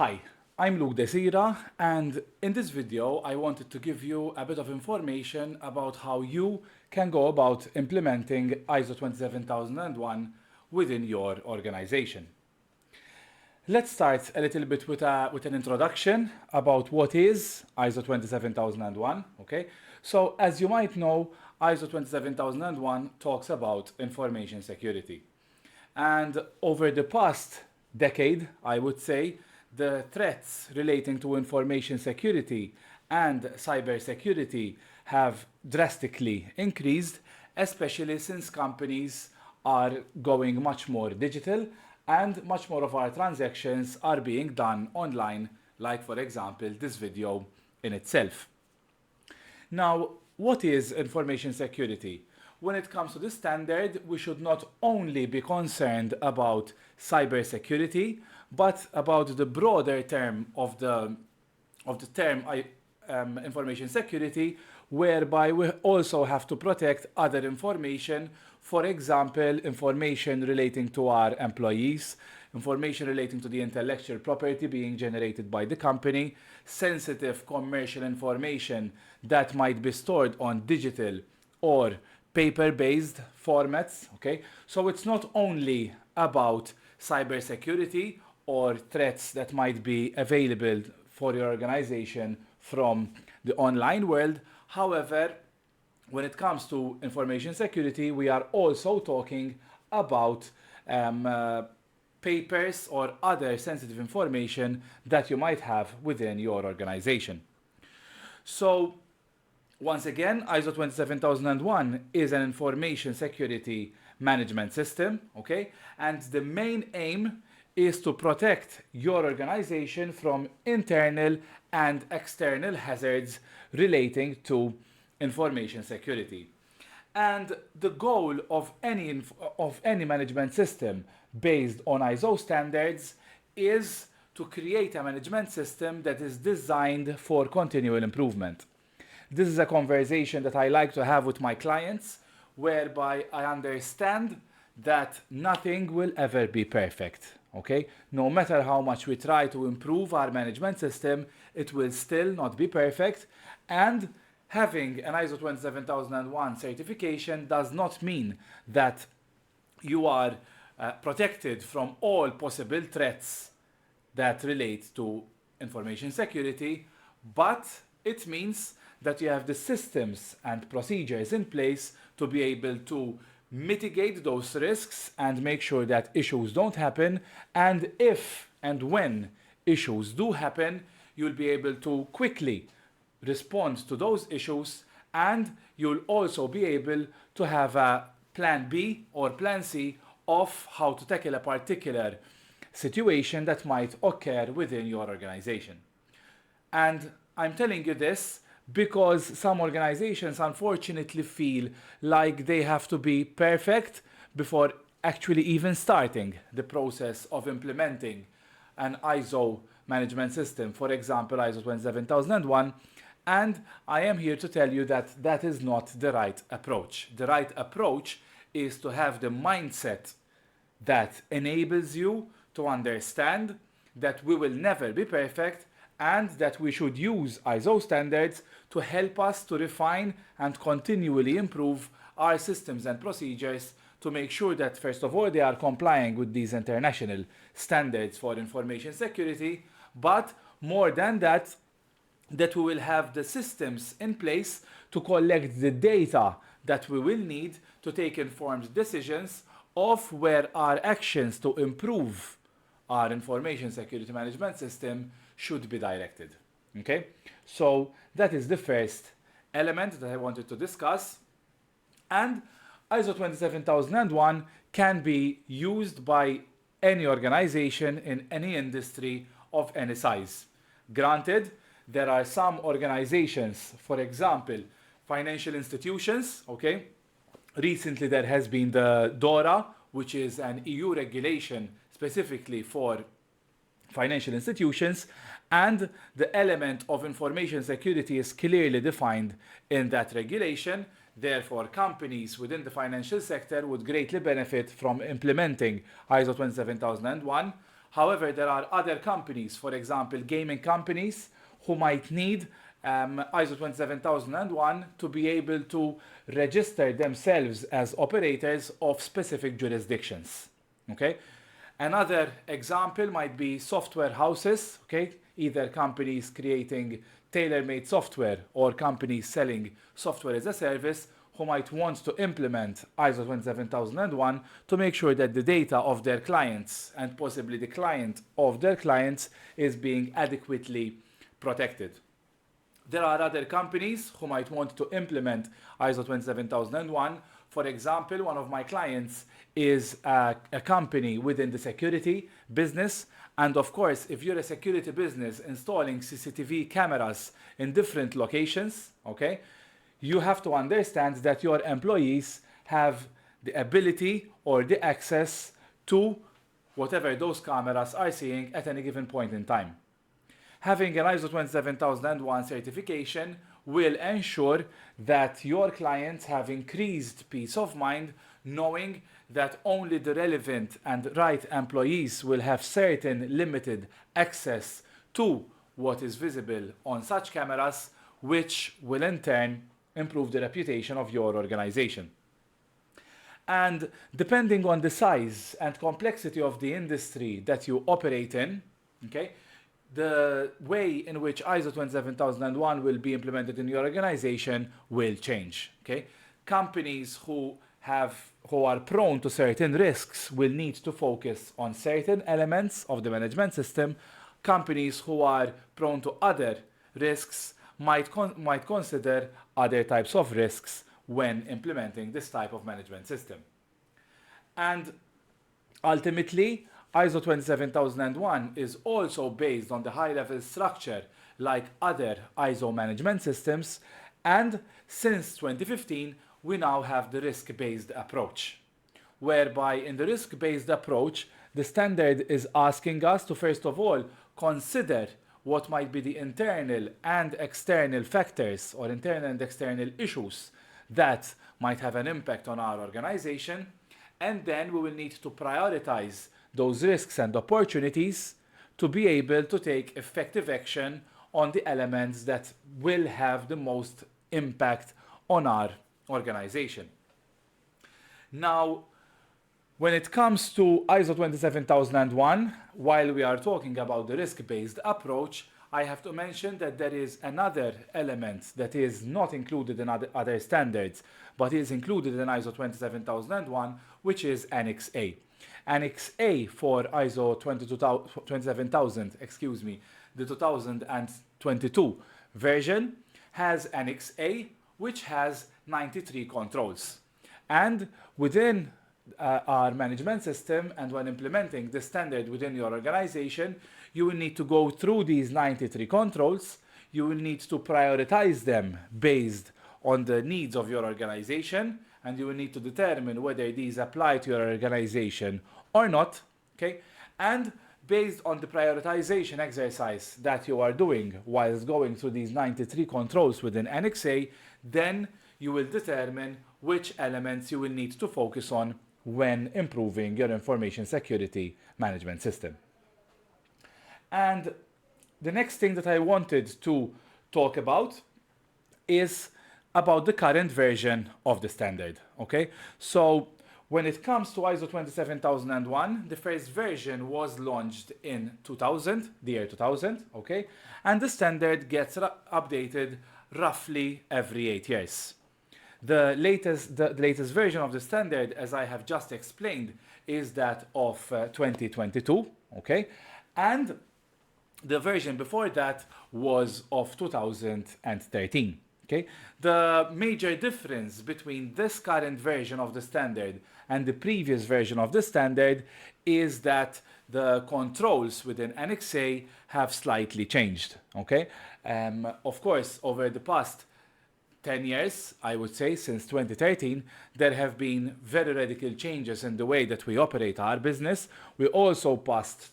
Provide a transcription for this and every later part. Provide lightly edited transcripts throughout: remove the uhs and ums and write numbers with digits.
Hi, I'm Desira, and in this video I wanted to give you a bit of information about how you can go about implementing ISO 27001 within your organization. Let's start a little bit with an introduction about what is ISO 27001. Okay, so as you might know, ISO 27001 talks about information security. And over the past decade, I would say, the threats relating to information security and cybersecurity have drastically increased, especially since companies are going much more digital and much more of our transactions are being done online, like for example this video in itself. Now, what is information security? When it comes to this standard, we should not only be concerned about cybersecurity, but about the broader term of the term information security, whereby we also have to protect other information, for example, information relating to our employees, information relating to the intellectual property being generated by the company, sensitive commercial information that might be stored on digital or paper-based formats. Okay, so it's not only about cybersecurity or threats that might be available for your organization from the online world. However, when it comes to information security, we are also talking about papers or other sensitive information that you might have within your organization. So once again, ISO 27001 is an information security management system, okay? And the main aim is to protect your organization from internal and external hazards relating to information security. And the goal of any management system based on ISO standards is to create a management system that is designed for continual improvement. This is a conversation that I like to have with my clients, whereby I understand that nothing will ever be perfect. Okay? No matter how much we try to improve our management system, it will still not be perfect. And having an ISO 27001 certification does not mean that you are protected from all possible threats that relate to information security, but it means that you have the systems and procedures in place to be able to mitigate those risks and make sure that issues don't happen. And if and when issues do happen, you'll be able to quickly respond to those issues, and you'll also be able to have a plan B or plan C of how to tackle a particular situation that might occur within your organization. And I'm telling you this because some organizations unfortunately feel like they have to be perfect before actually even starting the process of implementing an ISO management system, for example ISO 27001, and I am here to tell you that that is not the right approach. The right approach is to have the mindset that enables you to understand that we will never be perfect and that we should use ISO standards to help us to refine and continually improve our systems and procedures to make sure that, first of all, they are complying with these international standards for information security, but more than that, that we will have the systems in place to collect the data that we will need to take informed decisions of where our actions to improve our information security management system should be directed. Okay, so that is the first element that I wanted to discuss. And ISO 27001 can be used by any organization in any industry of any size. Granted, there are some organizations, for example, financial institutions, okay? Recently there has been the DORA, which is an EU regulation specifically for financial institutions, and the element of information security is clearly defined in that regulation. Therefore, companies within the financial sector would greatly benefit from implementing ISO 27001. However, there are other companies, for example, gaming companies, who might need ISO 27001 to be able to register themselves as operators of specific jurisdictions. Okay? Another example might be software houses, okay? Either companies creating tailor-made software or companies selling software as a service who might want to implement ISO 27001 to make sure that the data of their clients and possibly the client of their clients is being adequately protected. There are other companies who might want to implement ISO 27001. For example, one of my clients is a company within the security business. And of course, if you're a security business installing CCTV cameras in different locations, okay, you have to understand that your employees have the ability or the access to whatever those cameras are seeing at any given point in time. Having an ISO 27001 certification will ensure that your clients have increased peace of mind knowing that only the relevant and right employees will have certain limited access to what is visible on such cameras, which will in turn improve the reputation of your organization. And depending on the size and complexity of the industry that you operate in, okay, the way in which ISO 27001 will be implemented in your organization will change. Okay? Companies who are prone to certain risks will need to focus on certain elements of the management system. Companies who are prone to other risks might consider other types of risks when implementing this type of management system. And ultimately, ISO 27001 is also based on the high-level structure like other ISO management systems, and since 2015 we now have the risk-based approach, whereby in the risk-based approach the standard is asking us to first of all consider what might be the internal and external factors or internal and external issues that might have an impact on our organization, and then we will need to prioritize those risks and opportunities to be able to take effective action on the elements that will have the most impact on our organization. Now, when it comes to ISO 27001, while we are talking about the risk-based approach, I have to mention that there is another element that is not included in other standards, but is included in ISO 27001, which is Annex A. Annex A for ISO 27000, the 2022 version has Annex A, which has 93 controls. And within our management system, and when implementing the standard within your organization, you will need to go through these 93 controls. You will need to prioritize them based on the needs of your organization, and you will need to determine whether these apply to your organization or not, okay? And based on the prioritization exercise that you are doing whilst going through these 93 controls within Annex A, then you will determine which elements you will need to focus on when improving your information security management system. And the next thing that I wanted to talk about is about the current version of the standard, okay? So when it comes to ISO 27001, the first version was launched in 2000, the year 2000, okay? And the standard gets updated roughly every 8 years. The latest version of the standard, as I have just explained, is that of 2022, okay? And the version before that was of 2013. Okay? The major difference between this current version of the standard and the previous version of the standard is that the controls within Annex A have slightly changed. Okay? Of course, over the past 10 years, I would say, since 2013, there have been very radical changes in the way that we operate our business. We also passed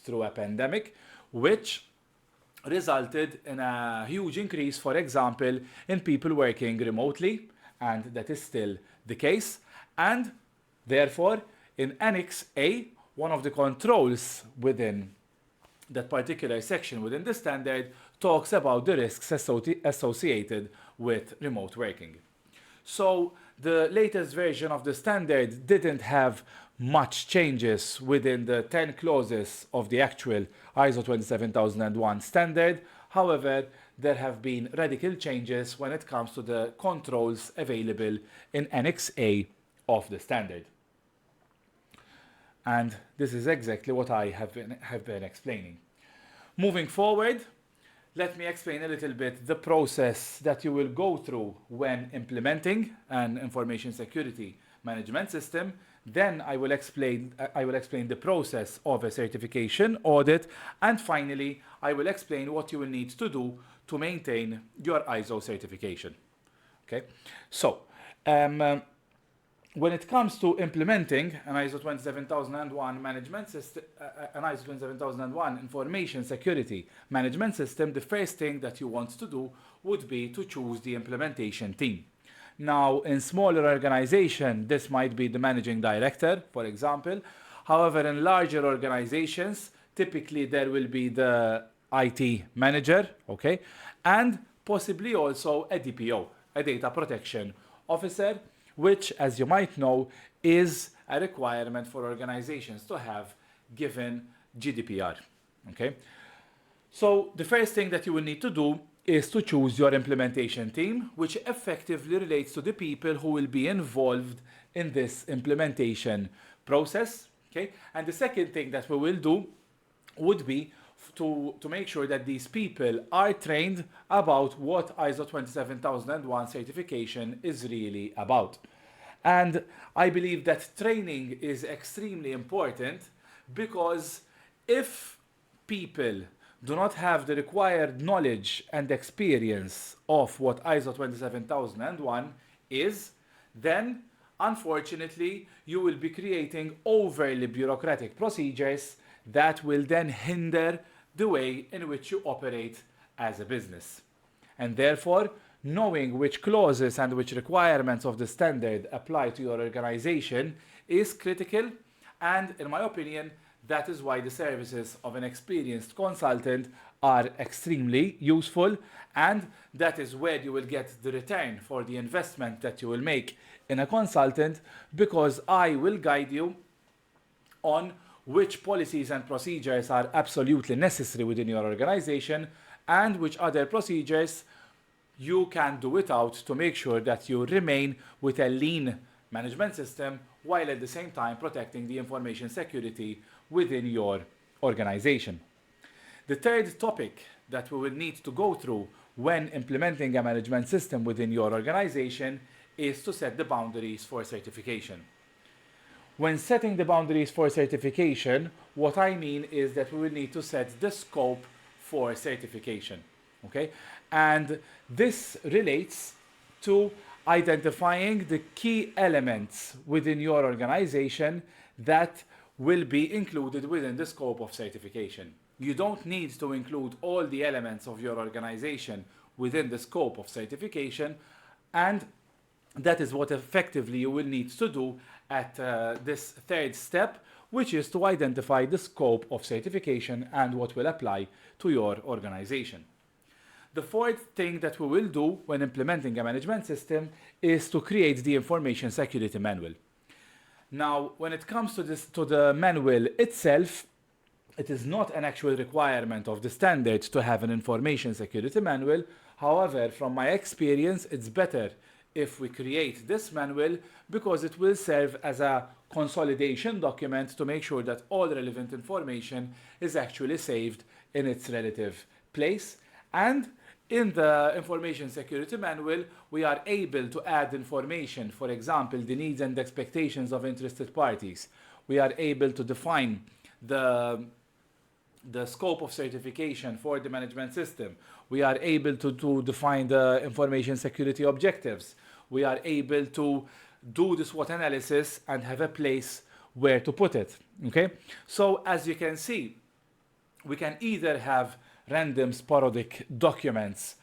through a pandemic, which resulted in a huge increase, for example, in people working remotely, and that is still the case. And therefore, in Annex A, one of the controls within that particular section within the standard talks about the risks associated with remote working. So the latest version of the standard didn't have much changes within the 10 clauses of the actual ISO 27001 standard. However, there have been radical changes when it comes to the controls available in Annex A of the standard. And this is exactly what I have been explaining. Moving forward, let me explain a little bit the process that you will go through when implementing an information security management system. Then I will explain the process of a certification audit, and finally I will explain what you will need to do to maintain your ISO certification. Okay, so when it comes to implementing an ISO 27001 management system, an ISO 27001 information security management system, the first thing that you want to do would be to choose the implementation team. Now, in smaller organizations, this might be the managing director, for example. However, in larger organizations, typically there will be the IT manager, okay, and possibly also a DPO, a data protection officer, which, as you might know, is a requirement for organizations to have given GDPR, okay? So the first thing that you will need to do is to choose your implementation team, which effectively relates to the people who will be involved in this implementation process, okay? And the second thing that we will do would be to make sure that these people are trained about what ISO 27001 certification is really about. And I believe that training is extremely important, because if people do not have the required knowledge and experience of what ISO 27001 is, then unfortunately you will be creating overly bureaucratic procedures that will then hinder the way in which you operate as a business. And therefore, knowing which clauses and which requirements of the standard apply to your organization is critical, and in my opinion, that is why the services of an experienced consultant are extremely useful, and that is where you will get the return for the investment that you will make in a consultant, because I will guide you on which policies and procedures are absolutely necessary within your organization and which other procedures you can do without to make sure that you remain with a lean management system while at the same time protecting the information security within your organization. The third topic that we will need to go through when implementing a management system within your organization is to set the boundaries for certification. When setting the boundaries for certification, what I mean is that we will need to set the scope for certification, okay? And this relates to identifying the key elements within your organization that will be included within the scope of certification. You don't need to include all the elements of your organization within the scope of certification, and that is what effectively you will need to do at this third step, which is to identify the scope of certification and what will apply to your organization. The fourth thing that we will do when implementing a management system is to create the information security manual. Now, when it comes to the manual itself, it is not an actual requirement of the standard to have an information security manual. However, from my experience, it's better if we create this manual, because it will serve as a consolidation document to make sure that all relevant information is actually saved in its relative place. And in the information security manual, we are able to add information, for example, the needs and expectations of interested parties. We are able to define the scope of certification for the management system. We are able to define the information security objectives. We are able to do the SWOT analysis and have a place where to put it, okay? So as you can see, we can either have random sporadic documents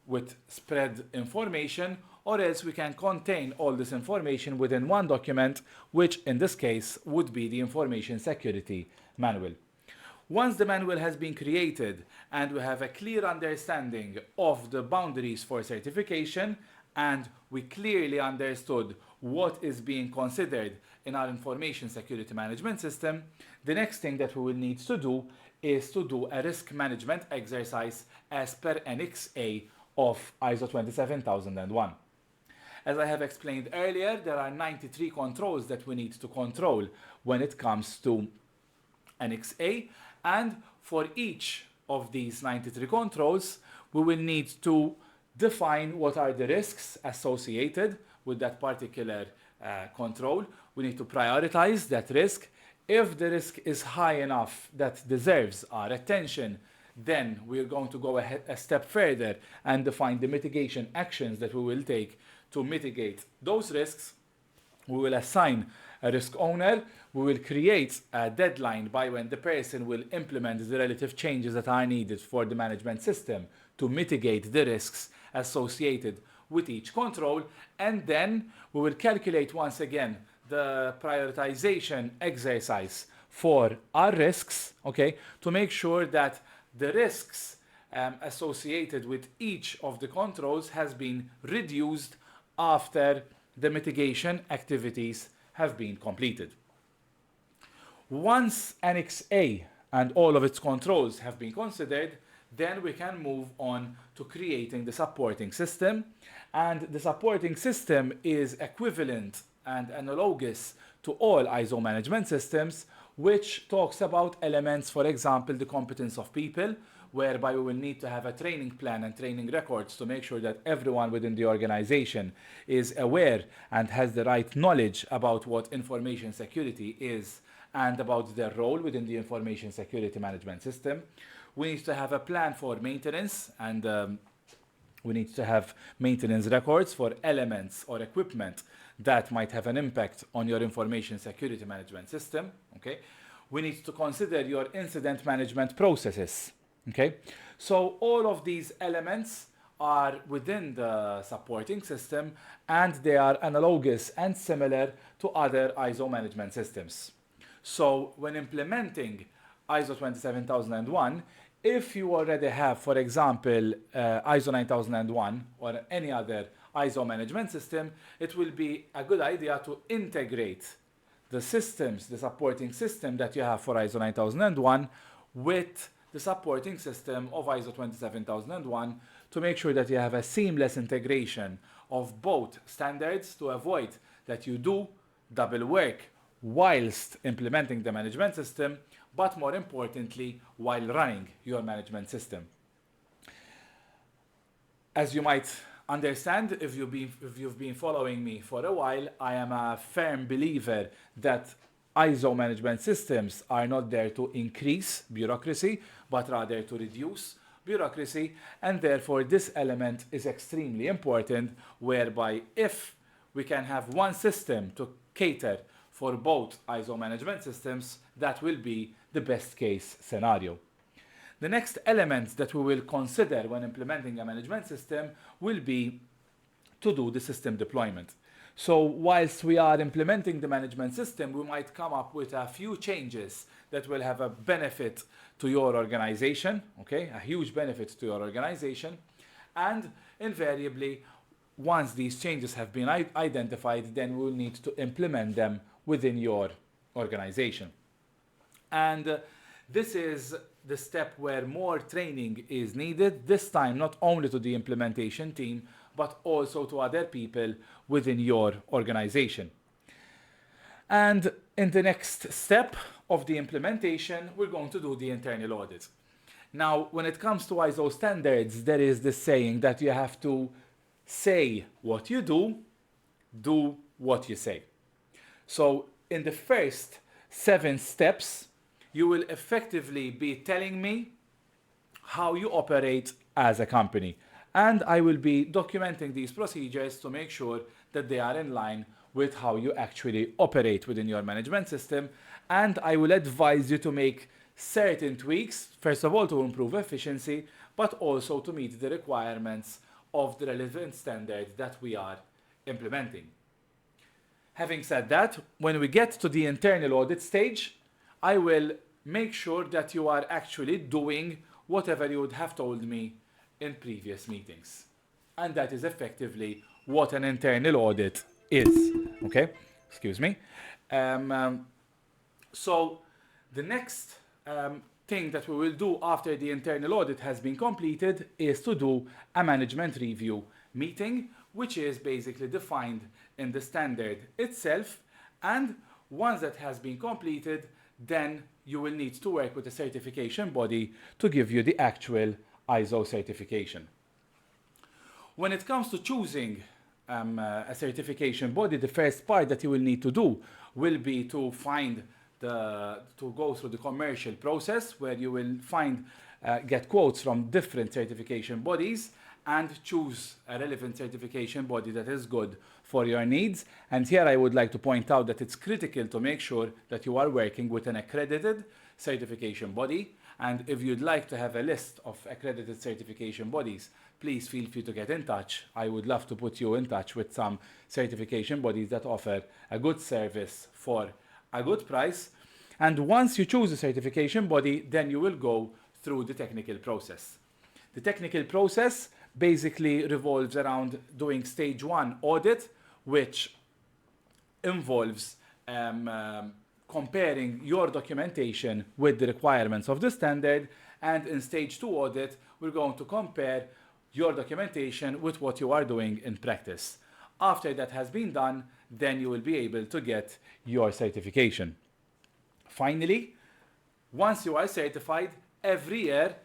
with spread information, or else we can contain all this information within one document, which in this case would be the Information Security Manual. Once the manual has been created and we have a clear understanding of the boundaries for certification and we clearly understood what is being considered in our information security management system, the next thing that we will need to do is to do a risk management exercise as per Annex A of ISO 27001. As I have explained earlier, there are 93 controls that we need to control when it comes to Annex A, and for each of these 93 controls, we will need to define what are the risks associated with that particular control. We need to prioritize that risk. If the risk is high enough that deserves our attention, then we're going to go ahead a step further and define the mitigation actions that we will take to mitigate those risks. We will assign a risk owner. We will create a deadline by when the person will implement the relative changes that are needed for the management system to mitigate the risks associated with each control. And then we will calculate once again the prioritization exercise for our risks, okay, to make sure that the risks associated with each of the controls has been reduced after the mitigation activities have been completed. Once Annex A and all of its controls have been considered, then we can move on to creating the supporting system. And the supporting system is equivalent and analogous to all ISO management systems, which talks about elements, for example, the competence of people, whereby we will need to have a training plan and training records to make sure that everyone within the organization is aware and has the right knowledge about what information security is and about their role within the information security management system. We need to have a plan for maintenance, and we need to have maintenance records for elements or equipment that might have an impact on your information security management system. Okay, we need to consider your incident management processes. Okay, so all of these elements are within the supporting system, and they are analogous and similar to other ISO management systems. So when implementing ISO 27001, if you already have, for example, ISO 9001 or any other ISO management system, it will be a good idea to integrate the systems, the supporting system that you have for ISO 9001 with the supporting system of ISO 27001 to make sure that you have a seamless integration of both standards to avoid that you do double work whilst implementing the management system, but more importantly, while running your management system. As you might understand, if you've been following me for a while, I am a firm believer that ISO management systems are not there to increase bureaucracy, but rather to reduce bureaucracy, and therefore this element is extremely important, whereby if we can have one system to cater for both ISO management systems, that will be the best case scenario. The next element that we will consider when implementing a management system will be to do the system deployment. So whilst we are implementing the management system, we might come up with a few changes that will have a benefit to your organization, okay, a huge benefit to your organization. And invariably, once these changes have been identified, then we'll need to implement them within your organization. And this is the step where more training is needed, this time not only to the implementation team, but also to other people within your organization. And in the next step of the implementation, we're going to do the internal audit. Now, when it comes to ISO standards, there is this saying that you have to say what you do what you say. So in the first 7 steps, you will effectively be telling me how you operate as a company. And I will be documenting these procedures to make sure that they are in line with how you actually operate within your management system. And I will advise you to make certain tweaks, first of all to improve efficiency, but also to meet the requirements of the relevant standard that we are implementing. Having said that, when we get to the internal audit stage, I will make sure that you are actually doing whatever you would have told me in previous meetings. And that is effectively what an internal audit is. Okay? Excuse me. So the next thing that we will do after the internal audit has been completed is to do a management review meeting, which is basically defined in the standard itself. And once that has been completed, then you will need to work with a certification body to give you the actual ISO certification. When it comes to choosing a certification body, the first part that you will need to do will be to go through the commercial process, where you will get quotes from different certification bodies and choose a relevant certification body that is good for your needs. And here I would like to point out that it's critical to make sure that you are working with an accredited certification body. And if you'd like to have a list of accredited certification bodies, please feel free to get in touch. I would love to put you in touch with some certification bodies that offer a good service for a good price. And once you choose a certification body, then you will go through the technical process. The technical process basically revolves around doing stage 1 audit, which involves comparing your documentation with the requirements of the standard. And in stage 2 audit, we're going to compare your documentation with what you are doing in practice. After that has been done, then you will be able to get your certification. Finally, once you are certified, every year,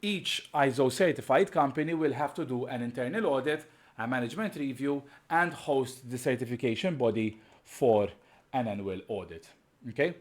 each ISO certified company will have to do an internal audit, a management review, and host the certification body for an annual audit. Okay?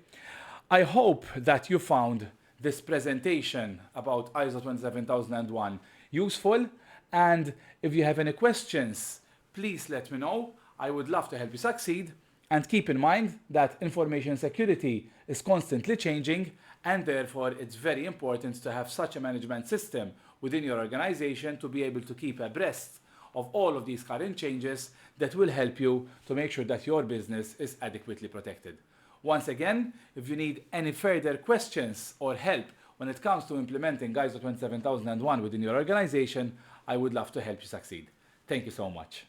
I hope that you found this presentation about ISO 27001 useful, and if you have any questions, please let me know. I would love to help you succeed. And keep in mind that information security is constantly changing, and therefore it's very important to have such a management system within your organization to be able to keep abreast of all of these current changes that will help you to make sure that your business is adequately protected. Once again, if you need any further questions or help when it comes to implementing ISO 27001 within your organization, I would love to help you succeed. Thank you so much.